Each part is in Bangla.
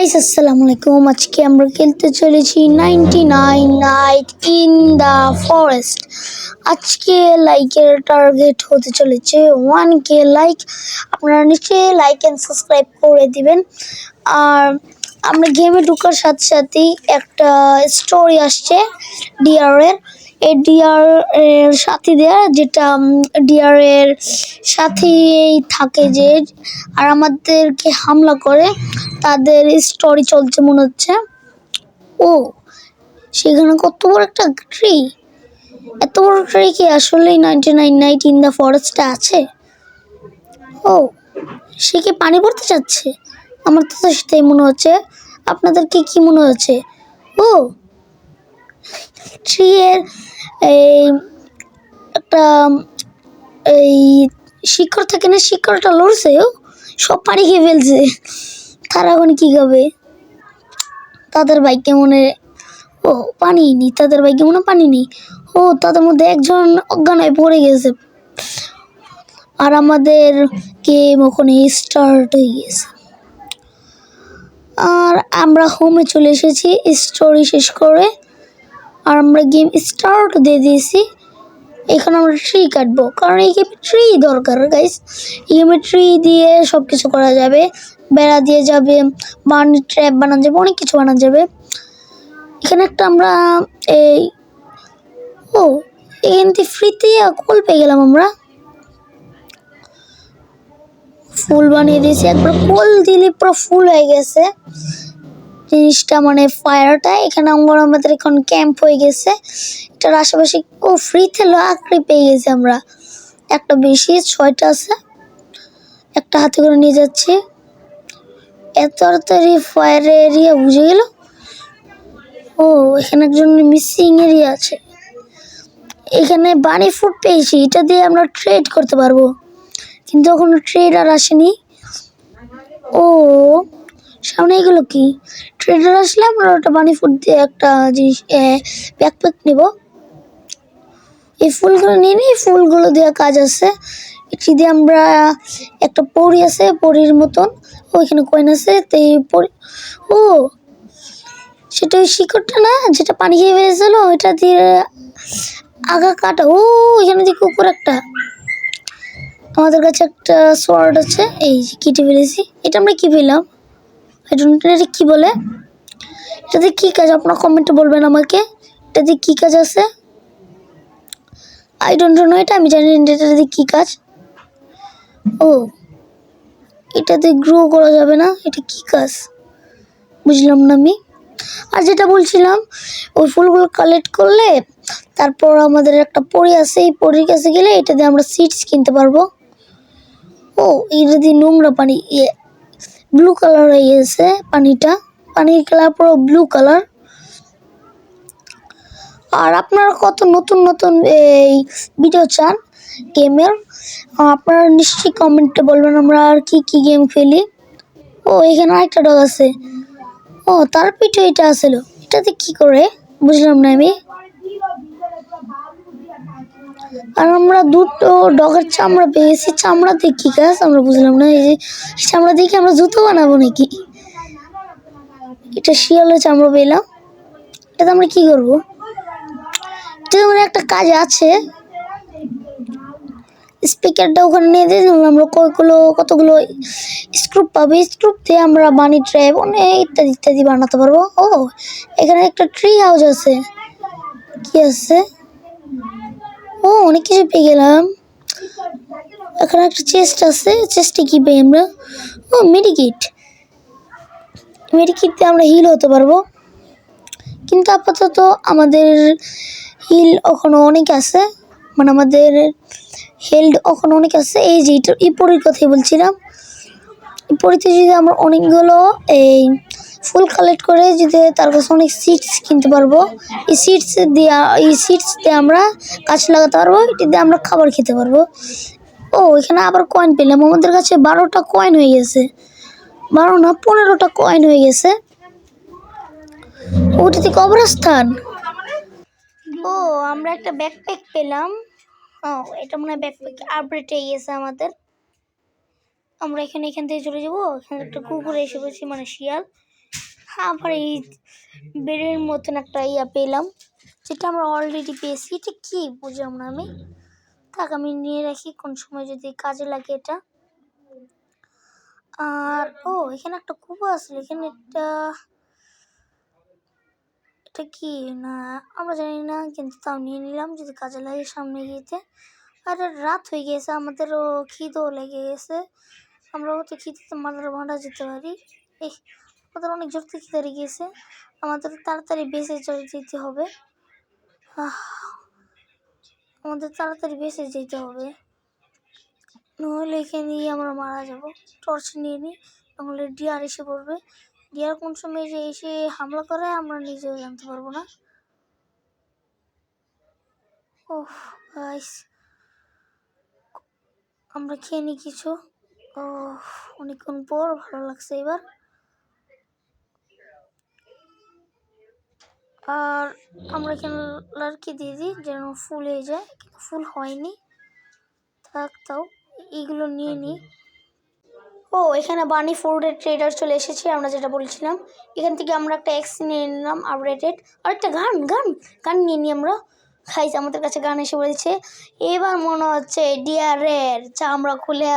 গাইস আসসালামু আলাইকুম। আজকে আমরা খেলতে চলেছি 99 নাইট ইন দা ফরেস্ট। আজকে লাইকের টার্গেট হতে চলেছে 1k লাইক। আপনারা নিশ্চয়ই লাইক এন্ড সাবস্ক্রাইব করে দিবেন। আর আমরা গেমে ঢোকার সাথে সাথেই একটা স্টোরি আসছে ডিআর এর। এই ডিআর এর সাথী দেয়া, যেটা ডিআর এর সাথেই থাকে যে আর আমাদেরকে হামলা করে, তাদের স্টোরি চলছে মনে হচ্ছে। ও সেখানে কত বড় একটা ট্রি! এত বড় ট্রি কি আসলেই 99 নাইট ইন দ্য ফরেস্টে আছে? ও সে কি পানি পড়তে চাচ্ছে? আমার তো সেটাই মনে হচ্ছে। আপনাদেরকে কি মনে হচ্ছে? ও ট্রি এর এই একটা এই শিকড় থাকে না, শিকড়টা লড়ছে, সব পানি খেয়ে ফেলছে। তারা এখন কি খাবে? তাদের বাইকে মনে পানি নেই, তাদের বাইকে মনে পানি নেই। তাদের মধ্যে একজন অজ্ঞান হয়ে পড়ে গেছে। আর আমাদের গেম ওখানে স্টার্ট হয়ে গেছে। আর আমরা হোমে চলে এসেছি স্টোরি শেষ করে। আর আমরা গেম স্টার্ট দিয়ে দিয়েছি। এখানে আমরা ট্রি কাটবো, কারণ এই গেমে ট্রি দরকার গাইস। এই গেমে ট্রি দিয়ে সব কিছু করা যাবে, বেড়া দিয়ে যাবে, বার্নি ট্র্যাপ বানানো যাবে, অনেক কিছু বানানো যাবে। এখানে একটা আমরা এই এখান থেকে ফ্রিতে কল পেয়ে গেলাম। আমরা ফুল বানিয়ে দিয়েছি, একবার কল দিলে পুরো ফুল হয়ে গেছে জিনিসটা, মানে ফায়ারটা। এখানে আমাদের এখন ক্যাম্প হয়ে গেছে। এটার আশেপাশে ফ্রিতে লাকড়ি পেয়ে গেছি আমরা, একটা বেশি 6টা আছে। একটা হাতে করে নিয়ে যাচ্ছি। এত তাড়াতাড়ি ফায়ার এরিয়া বুঝে গেল। এখানে একজন মিসিং এরিয়া আছে। এখানে বানি ফুড পেয়েছি, এটা দিয়ে আমরা ট্রেড করতে পারবো, কিন্তু এখন ট্রেডার আসেনি। সামনে এগুলো কি? ট্রেডার আসলে আমরা ওটা বানি ফুড দিয়ে একটা জিনিস ব্যাকপ্যাক নেব। এই ফুলগুলো নিয়ে নিই, ফুলগুলো দিয়ে কাজ আছে। এটি দিয়ে আমরা একটা পরি আছে, পরির মতন ওইখানে কয়েন আছে। তো এই পরি সেটা ওই শিকড়টা না, যেটা পানি খেয়ে ফেলেছিল, ওইটা দিয়ে আগা কাটা। এখানে দেখি কুকুর একটা। আমাদের কাছে একটা সোয়ার্ড আছে, এই কেটে ফেলেছি। এটা আমরা কি পেলাম? এটা কি বলে? এটাতে কি কাজ আপনারা কমেন্টে বলবেন আমাকে। এটাতে কি কাজ আছে? আই ডোন্ট নো, এটা আমি জানি না এটাতে কি কাজ। এটাতে গ্রো করা যাবে না, এটা কি কাজ বুঝলাম না আমি। আর যেটা বলছিলাম, ওই ফুলগুলো কালেক্ট করলে তারপর আমাদের একটা পরি আছে, এই পরির কাছে গেলে এটা দিয়ে আমরা সিডস কিনতে পারবো। এটা দিয়ে নোংরা পানি ব্লু কালার হয়ে গেছে পানিটা, পানির কালার পুরো ব্লু কালার। আর আপনারা কত নতুন নতুন এই ভিডিও চান গেমের, আপনারা নিশ্চয়ই কমেন্টে বলবেন আমরা আর কি কি গেম খেলি। এখানে আরেকটা ডগ আছে। তার পিঠে এটা আসছিল, এটাতে কি করে বুঝলাম না আমি। আর আমরা দুটো ডগের চামড়া পেয়েছি, চামড়া দিয়ে কি কাজ আমরা বুঝলাম না। এই যে চামড়া দিয়ে কি আমরা জুতো বানাবো নাকি? এটা শিয়ালের চামড়া পেলাম, এটাতে আমরা কি করবো? এটা মানে একটা কাজ আছে। স্পিকারটা ওখানে নিয়ে দিয়ে আমরা কতগুলো স্ক্রুপ পাবো। স্ক্রুপ দিয়ে আমরা বানি ট্র্যাপ অনেক ইত্যাদি ইত্যাদি বানাতে পারবো। এখানে একটা ট্রি হাউস আছে। কি আছে? অনেক কিছু পেয়ে গেলাম। এখানে একটা চেস্ট আছে, চেস্টে কি পাই আমরা? মেডিকিট। মেডিকিট দিয়ে আমরা হিল হতে পারবো, কিন্তু আপাতত আমাদের হিল এখনো অনেক আছে, মানে আমাদের হেলথ এখন অনেক আছে। এই যে এই পরির কথাই বলছিলাম। এই পরিতে যদি আমরা অনেকগুলো এই ফুল কালেক্ট করে যদি তার কাছে অনেক সিডস কিনতে পারবো, এই সিডস দিয়ে আমরা গাছ লাগাতে পারবো, এটি দিয়ে আমরা খাবার খেতে পারবো। এখানে আবার কয়েন পেলাম। আমাদের কাছে 12টা কয়েন হয়ে গেছে, 12 না 15টা কয়েন হয়ে গেছে। ওটাতে কবরস্থান। আমরা একটা ব্যাকপ্যাক পেলাম। এটা মনে হয় ব্যাকপ্যাক আপডেট হয়ে গেছে আমাদের। আমরা এখান থেকে চলে যাবো। এখানে একটা কুকুর এসে বসেছি, মানে শিয়াল। আবার এই বেডের মতন একটা ইয়া পেলাম, যেটা আমরা অলরেডি পেয়েছি। এটা কি বুঝলাম না আমি, থাক আমি নিয়ে রাখি, কোন সময় যদি কাজে লাগে এটা। আর এখানে একটা কুবো আছে, এখানে এটা কি না আমরা জানি না, কিন্তু তাও নিয়ে নিলাম যদি কাজে লাগে সামনে গিয়েতে। আর রাত হয়ে গেছে, আমাদেরও খিদেও লেগে গেছে, আমরাও তো খিদেতে মাথার ভাঁটা যেতে পারি। আমাদের অনেক জোর থেকে খিদে গিয়েছে, আমাদের তাড়াতাড়ি বেঁচে চলে যেতে হবে। আমাদের তাড়াতাড়ি বেঁচে যেতে হবে, নাহলে এখানেই আমরা মারা যাব। টর্চ নিয়ে নিই, নাহলে ডিয়ার এসে পড়বে। ডিয়ার কোন সময় যে এসে হামলা করে আমরা নিজেও জানতে পারবো না। গাইস, আমরা খেয়ে নিই কিছু। অনেকক্ষণ পর ভালো লাগছে এবার। আর আমরা এখানে লার্কি দিয়ে দিই যেন ফুল হয়ে যায়, কিন্তু ফুল হয়নি, থাক তাও এইগুলো নিয়ে নিই। এখানে বানি ফুডের ট্রেডার চলে এসেছে, আমরা যেটা বলছিলাম। এখান থেকে আমরা একটা এক্স নিয়ে নিলাম আপডেটেড, আর একটা গান নিয়ে নিই আমরা। খাইস, আমাদের কাছে গান এসে বলেছে। এবার মনে হচ্ছে ডিয়ারের চামড়া খুলে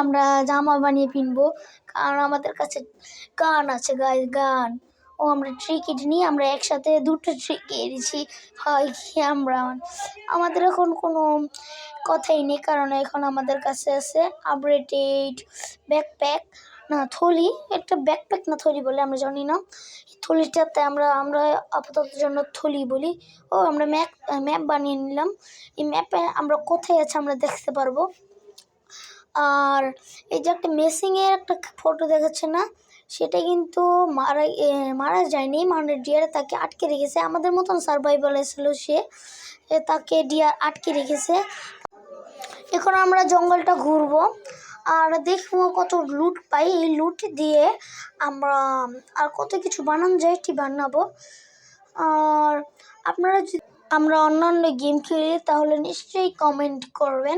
আমরা জামা বানিয়ে কিনবো, কারণ আমাদের কাছে গান আছে গাইস, গান। আমরা ট্রিকিট নিয়ে আমরা একসাথে দুটো ট্রিক দিয়েছি। হয় কি আমাদের এখন কোনো কথাই নেই, কারণ এখন আমাদের কাছে আছে আপডেটেড ব্যাকপ্যাক, না থলি, একটা ব্যাকপ্যাক না থলি বলে আমরা জানি না। থলিটাতে আমরা আপাতত জন্য থলি বলি। আমরা ম্যাপ বানিয়ে নিলাম। এই ম্যাপে আমরা কোথায় আছে আমরা দেখতে পারবো। আর এই যে একটা মেসিংয়ের একটা ফটো দেখাচ্ছে না, সেটা কিন্তু মারা যায়নি, মানে ডিয়ার তাকে আটকে রেখেছে। আমাদের মতন সার্ভাইভাল ছিল সে, তাকে ডিয়ার আটকে রেখেছে। এখন আমরা জঙ্গলটা ঘুরবো আর দেখবো কত লুট পাই। এই লুট দিয়ে আমরা আর কত কিছু বানানো যায় এটি বানাবো। আর আপনারা যদি আমরা অন্যান্য গেম খেলি তাহলে নিশ্চয়ই কমেন্ট করবেন।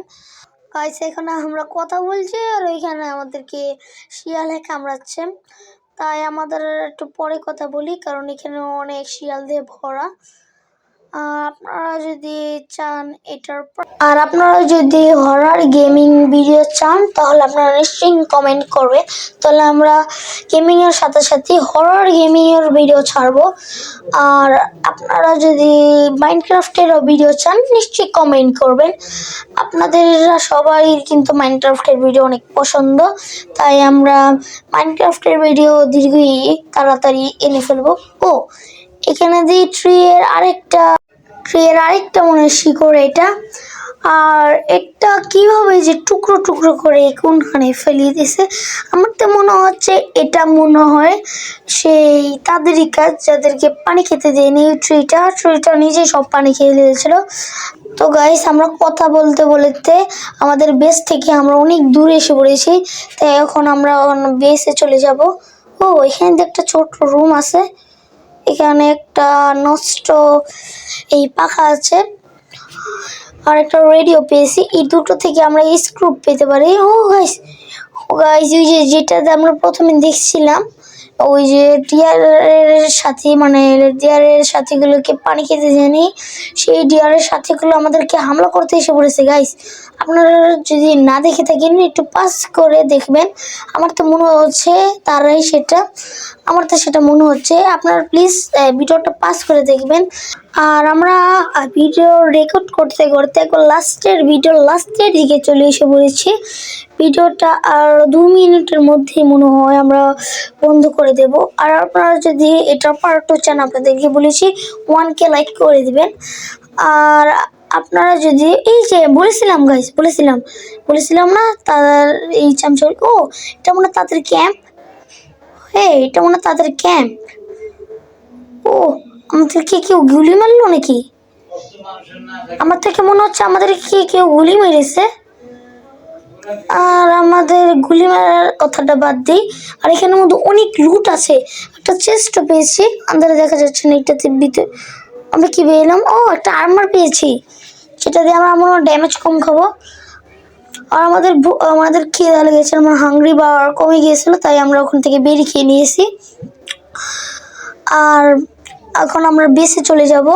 গাইস, এখানে আমরা কথা বলছি আর ওইখানে আমাদেরকে শিয়ালে কামড়াচ্ছে, তাই আমাদের একটু পরে কথা বলি, কারণ এখানে অনেক শিয়াল দিয়ে ভরা। আপনারা যদি চান আপনারা যদি হরর গেমিং ভিডিও চান তাহলে আপনারা নিশ্চয়ই কমেন্ট করবেন, তাহলে আমরা গেমিং এর সাথে সাথে হরর গেমিং এর ভিডিও ছাড়বো। আর আপনারা যদি মাইনক্রাফটের ভিডিও চান নিশ্চয়ই কমেন্ট করবেন। আপনাদের সবাই কিন্তু মাইনক্রাফটের ভিডিও অনেক পছন্দ, তাই আমরা মাইনক্রাফটের ভিডিও তাড়াতাড়ি এনে ফেলবো। এখানে যে ট্রিয়ের আরেকটা মনে হয় শিকড় এটা। আর এটা কিভাবে যে টুকরো টুকরো করে কোনখানে ফেলিয়ে দিয়েছে, আমার তো মনে হচ্ছে এটা মনে হয় সেই তাদেরই কাজ যাদেরকে পানি খেতে দেয়নি। ট্রিটা নিজেই সব পানি খেয়ে দিয়েছিল। তো গাইস, আমরা কথা বলতে বলতে আমাদের বেস থেকে আমরা অনেক দূরে এসে পড়েছি, তাই এখন আমরা বেসে চলে যাব। এখানে একটা ছোট্ট রুম আছে, এখানে একটা নষ্ট এই পাখা আছে, আর একটা রেডিও পেয়েছি। এই দুটো থেকে আমরা স্ক্রু পেতে পারি। গাইস, ওই যে যেটাতে আমরা প্রথমে দেখছিলাম, ওই যে ডিয়ারের সাথীগুলোকে পানি খেতে জানি, সেই ডিয়ারের সাথীগুলো আমাদেরকে হামলা করতে এসে পড়েছে। গাইস, আপনারা যদি না দেখে থাকেন একটু পাস করে দেখবেন, আমার তো মনে হচ্ছে তারাই সেটা, আমার তো সেটা মনে হচ্ছে। আপনারা প্লিজ ভিডিওটা পাস করে দেখবেন। আর আমরা ভিডিও রেকর্ড করতে করতে লাস্টের দিকে চলে এসে পড়েছি। ভিডিওটা আর 2 মিনিটের মধ্যেই মনে হয় আমরা বন্ধ করে দেব। আর আপনারা যদি এটা পার্ট 2 চান, আপনাদেরকে বলেছি 1K লাইক করে দিবেন। আর আপনারা যদি এই যে বলেছিলাম না তাদের এই চামচা, এটা মনে তাদের ক্যাম্প। এটা মনে তাদের ক্যাম্প। আমাদেরকে কেউ গুলি মারলো নাকি? আমার থেকে মনে হচ্ছে আমাদেরকে কেউ গুলি মেরেছে। আর আমাদের গুলি মারার কথাটা বাদ দিই। আর এখানের মধ্যে অনেক লুট আছে, একটা চেস্টও পেয়েছি, আন্দারে দেখা যাচ্ছে না এটাতে ভিতরে আমরা কি পেলাম। একটা আর্মার পেয়েছি, সেটা দিয়ে আমরা ড্যামেজ কম খাবো। আর আমাদের খিদা লেগেছে, আমার হাংরি বার কমে গিয়েছিল, তাই আমরা ওখান থেকে বেরিয়ে খেয়ে নিয়েছি। আর এখন আমরা বেসে চলে যাব।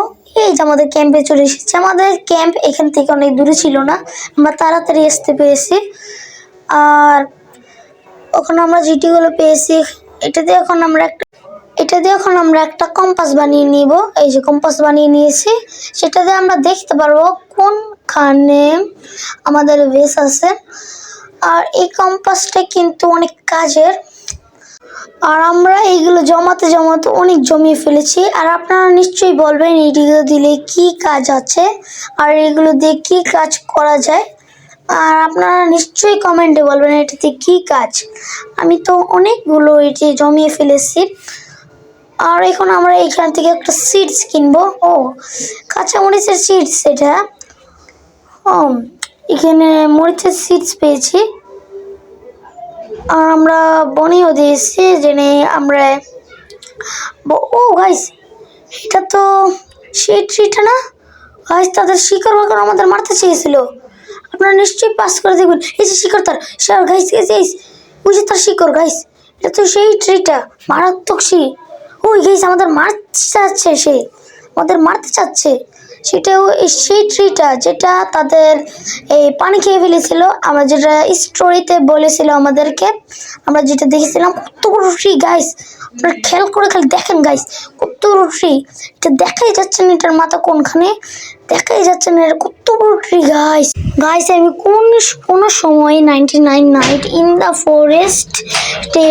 এই যে আমাদের ক্যাম্পে চলে এসেছি। আমাদের ক্যাম্প এখান থেকে অনেক দূরে ছিল না, আমরা তাড়াতাড়ি আসতে পেরেছি। আর ওখানে আমরা জিটিগুলো পেয়েছি। এটা দিয়ে এখন আমরা একটা কম্পাস বানিয়ে নিব। এই যে কম্পাস বানিয়ে নিয়েছি, সেটা দিয়ে আমরা দেখতে পারবো কোনখানে আমাদের বেস আছে। আর এই কম্পাসটা কিন্তু অনেক কাজের। আর আমরা এইগুলো জমাতে অনেক জমিয়ে ফেলেছি। আর আপনারা নিশ্চয়ই বলবেন এইগুলো দিলে কি কাজ আছে আর এগুলো দিয়ে কি কাজ করা যায়। আর আপনারা নিশ্চয়ই কমেন্টে বলবেন এটাতে কি কাজ। আমি তো অনেকগুলো এটি জমিয়ে ফেলেছি। আর এখন আমরা এখান থেকে একটা সিডস কিনবো। ও, কাঁচামরিচের সিডস এটা। ও, এখানে মরিচের সিডস পেয়েছি। আর আমরা বনিও দিয়েছি জেনে আমরা। ও গাইস, এটা তো সেই ট্রিটা না গাইস? তাদের শিকড় বাকড় আমাদের মারতে চেয়েছিল। আপনারা নিশ্চয়ই পাস করে দেখবেন। এই যে শিকড়, তার শিকড় গাইস, গাইস ওই যে তার শিকড় গাইস, এটা তো সেই ট্রিটা, মারাত্মক সেই। ওই গাইস আমাদের মারতে চাচ্ছে, সে আমাদের মারতে চাচ্ছে। সেটাও সেই ট্রিটা যেটা তাদের এই পানি খেয়ে ফেলেছিল। আমরা যেটা স্টোরিতে বলেছিল আমাদেরকে, আমরা যেটা দেখেছিলাম। কত বড় ট্রি গাইস, আপনারা খেয়াল করে খালি দেখেন গাইস, কত বড় ট্রি। এটা দেখাই যাচ্ছে না এটার মাথা কোনখানে, দেখাই যাচ্ছে না এটা কত বড় ট্রি গাইস। গাইস আমি কোন সময় 99 নাইট ইন দ্য ফরেস্ট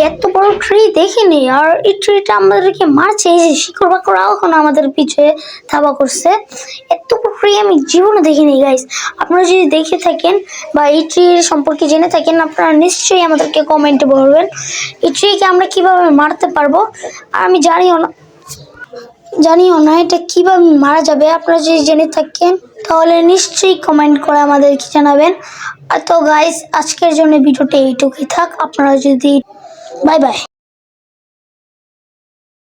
এত বড় ট্রি দেখিনি। আর এই ট্রিটা আমাদেরকে মারছে। এই যে শিকড় বাকড় এখন আমাদের পিছে থাবা করছে। এত বড় ট্রি আমি জীবনে দেখিনি গাইস। আপনারা যদি দেখে থাকেন বা এই ট্রির সম্পর্কে জেনে থাকেন, আপনারা নিশ্চয়ই আমাদেরকে কমেন্টে বলবেন এই ট্রিকে আমরা কিভাবে মারতে পারবো। আর আমি জানিও না এটা কিভাবে মারা যাবে। আপনারা যদি জেনে থাকেন তাহলে নিশ্চয়ই কমেন্ট করে আমাদেরকে জানাবেন। আর তো গাইস আজকের জন্য ভিডিওটা এইটুকুই থাক। আপনারা যদি বাই বাই।